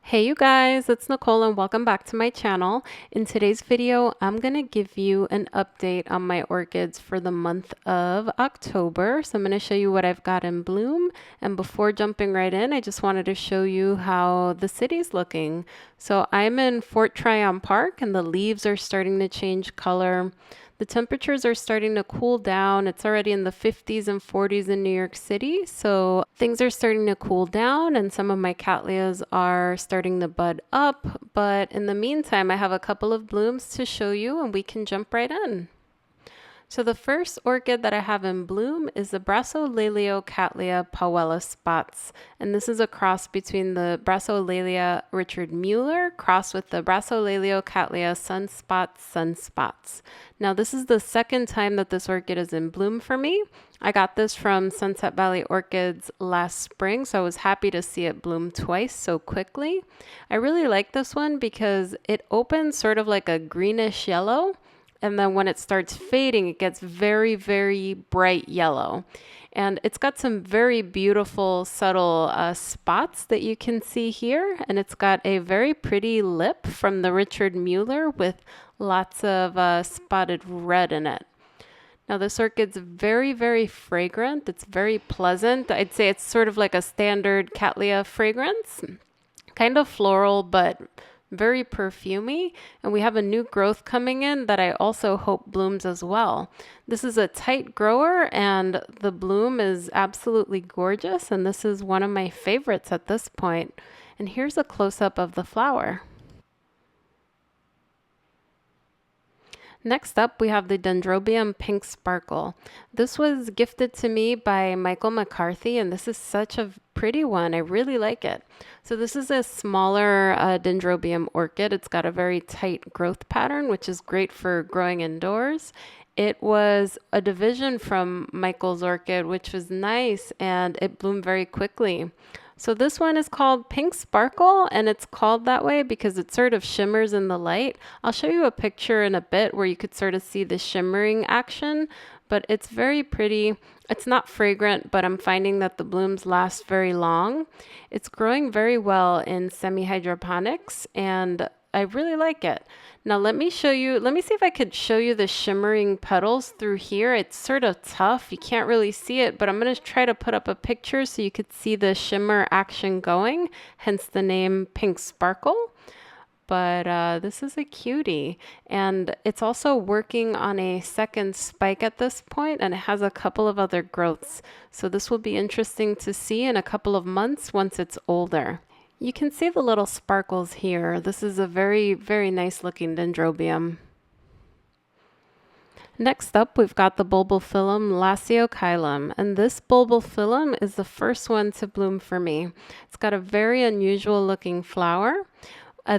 Hey you guys, it's Nicole and welcome back to my channel. In today's video, I'm going to give you an update on my orchids for the month of October. So I'm going to show you what I've got in bloom. And before jumping right in, I just wanted to show you how the city's looking. So I'm in Fort Tryon Park and the leaves are starting to change color. The temperatures are starting to cool down. It's already in the 50s and 40s in New York City. So things are starting to cool down and some of my cattleyas are starting to bud up. But in the meantime, I have a couple of blooms to show you and we can jump right in. So the first orchid that I have in bloom is the Brassolaleocattleya Pauella spots. And this is a cross between the Brassolaleia Richard Mueller crossed with the Brassolaleocattleya Sunspots Sunspots. Now this is the second time that this orchid is in bloom for me. I got this from Sunset Valley Orchids last spring, so I was happy to see it bloom twice so quickly. I really like this one because it opens sort of like a greenish yellow. And then when it starts fading, it gets very, very bright yellow. And it's got some very beautiful, subtle spots that you can see here. And it's got a very pretty lip from the Richard Mueller with lots of spotted red in it. Now this orchid's very, very fragrant. It's very pleasant. I'd say it's sort of like a standard Cattleya fragrance. Kind of floral, but very perfumey, and we have a new growth coming in that I also hope blooms as well. This is a tight grower and the bloom is absolutely gorgeous, and this is one of my favorites at this point. And here's a close-up of the flower. Next up, we have the Dendrobium Pink Sparkle. This was gifted to me by Michael McCarthy, and this is such a pretty one. I really like it. So this is a smaller Dendrobium orchid. It's got a very tight growth pattern, which is great for growing indoors. It was a division from Michael's orchid, which was nice, and it bloomed very quickly. So this one is called Pink Sparkle, and it's called that way because it sort of shimmers in the light. I'll show you a picture in a bit where you could sort of see the shimmering action, but it's very pretty. It's not fragrant, but I'm finding that the blooms last very long. It's growing very well in semi-hydroponics, and I really like it. Now let me see if I could show you the shimmering petals through here. It's sort of tough. You can't really see it, but I'm going to try to put up a picture so you could see the shimmer action going, hence the name Pink Sparkle. But this is a cutie, and it's also working on a second spike at this point, and it has a couple of other growths. So this will be interesting to see in a couple of months once it's older. You can see the little sparkles here. This is a very, very nice looking dendrobium. Next up, we've got the Bulbophylum Lasiochilum, and this Bulbophylum is the first one to bloom for me. It's got a very unusual looking flower.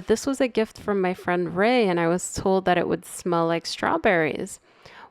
This was a gift from my friend Ray, and I was told that it would smell like strawberries.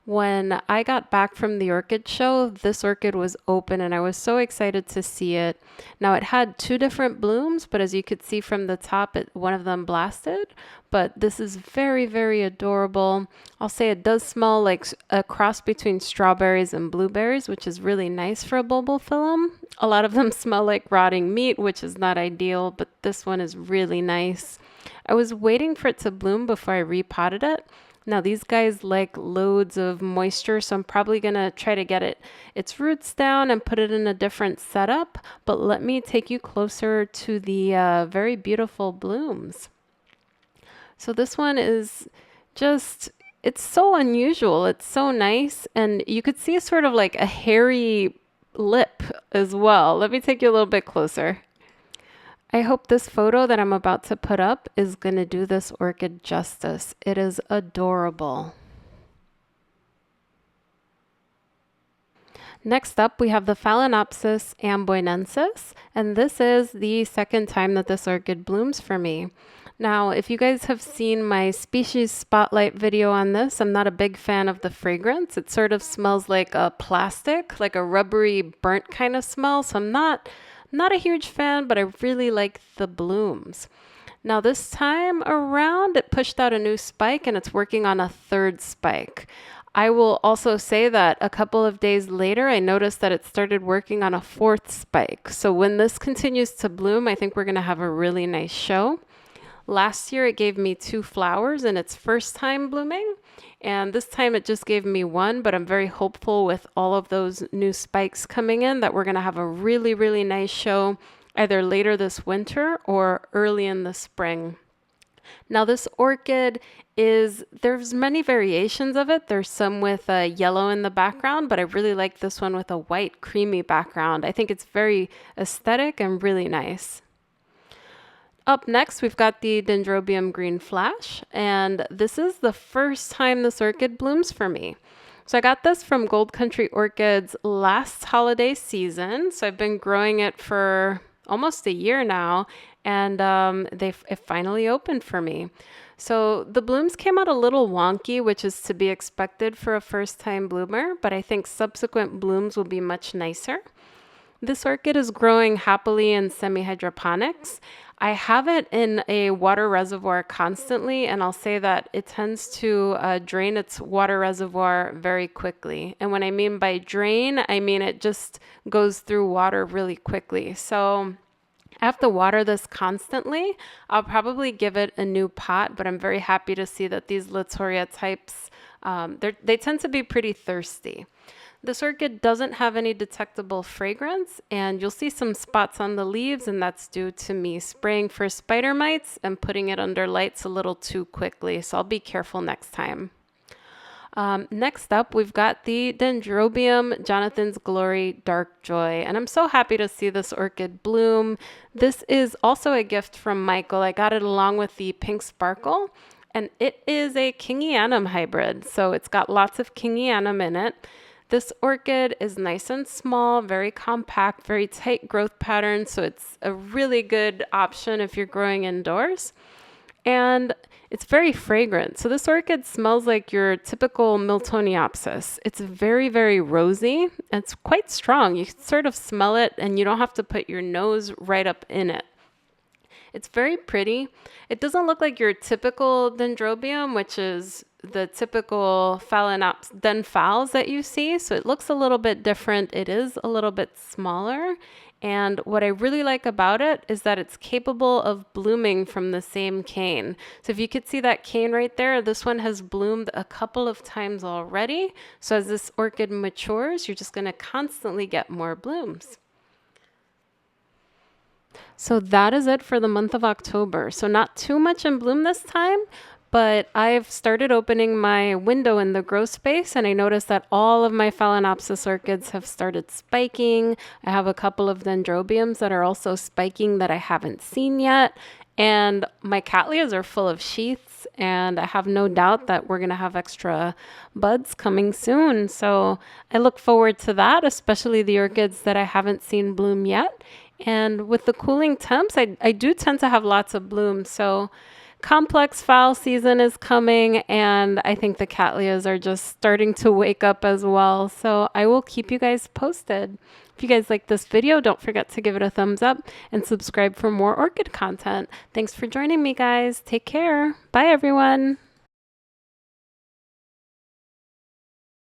When I got back from the orchid show, this orchid was open and I was so excited to see it. Now it had two different blooms, but as you could see from the top, one of them blasted. But this is very, very adorable. I'll say it does smell like a cross between strawberries and blueberries, which is really nice for a bulbophyllum. A lot of them smell like rotting meat, which is not ideal, but this one is really nice. I was waiting for it to bloom before I repotted it. Now these guys like loads of moisture, so I'm probably going to try to get its roots down and put it in a different setup. But let me take you closer to the very beautiful blooms. So this one is just, it's so unusual. It's so nice. And you could see sort of like a hairy lip as well. Let me take you a little bit closer. I hope this photo that I'm about to put up is going to do this orchid justice. It is adorable. Next up, we have the Phalaenopsis Amboinensis, and this is the second time that this orchid blooms for me. Now, if you guys have seen my species spotlight video on this, I'm not a big fan of the fragrance. It sort of smells like a plastic, like a rubbery burnt kind of smell, so I'm not a huge fan, but I really like the blooms. Now this time around, it pushed out a new spike and it's working on a third spike. I will also say that a couple of days later, I noticed that it started working on a fourth spike. So when this continues to bloom, I think we're going to have a really nice show. Last year, it gave me 2 flowers in its first time blooming. And this time it just gave me 1, but I'm very hopeful with all of those new spikes coming in that we're going to have a really, really nice show either later this winter or early in the spring. Now this orchid there's many variations of it. There's some with a yellow in the background, but I really like this one with a white creamy background. I think it's very aesthetic and really nice. Up next, we've got the Dendrobium Green Flash, and this is the first time this orchid blooms for me. So I got this from Gold Country Orchids last holiday season. So I've been growing it for almost a year now, and it finally opened for me. So the blooms came out a little wonky, which is to be expected for a first-time bloomer, but I think subsequent blooms will be much nicer. This orchid is growing happily in semi-hydroponics. I have it in a water reservoir constantly, and I'll say that it tends to drain its water reservoir very quickly. And when I mean by drain, I mean it just goes through water really quickly. So I have to water this constantly. I'll probably give it a new pot, but I'm very happy to see that these Latoria types, they tend to be pretty thirsty. This orchid doesn't have any detectable fragrance, and you'll see some spots on the leaves, and that's due to me spraying for spider mites and putting it under lights a little too quickly, so I'll be careful next time. Next up, we've got the Dendrobium Jonathan's Glory Dark Joy, and I'm so happy to see this orchid bloom. This is also a gift from Michael. I got it along with the Pink Sparkle, and it is a Kingianum hybrid, so it's got lots of Kingianum in it. This orchid is nice and small, very compact, very tight growth pattern, so it's a really good option if you're growing indoors. And it's very fragrant. So this orchid smells like your typical Miltoniopsis. It's very, very rosy. It's quite strong. You can sort of smell it, and you don't have to put your nose right up in it. It's very pretty. It doesn't look like your typical Dendrobium, which is the typical Phalaenopsis Denphals that you see. So it looks a little bit different. It is a little bit smaller. And what I really like about it is that it's capable of blooming from the same cane. So if you could see that cane right there, this one has bloomed a couple of times already. So as this orchid matures, you're just going to constantly get more blooms. So that is it for the month of October. So not too much in bloom this time, but I've started opening my window in the grow space, and I noticed that all of my Phalaenopsis orchids have started spiking. I have a couple of Dendrobiums that are also spiking that I haven't seen yet. And my cattleyas are full of sheaths, and I have no doubt that we're going to have extra buds coming soon. So I look forward to that, especially the orchids that I haven't seen bloom yet. And with the cooling temps, I do tend to have lots of blooms. So complex fall season is coming, and I think the cattleyas are just starting to wake up as well. So I will keep you guys posted. If you guys like this video, don't forget to give it a thumbs up and subscribe for more orchid content. Thanks for joining me, guys. Take care. Bye, everyone.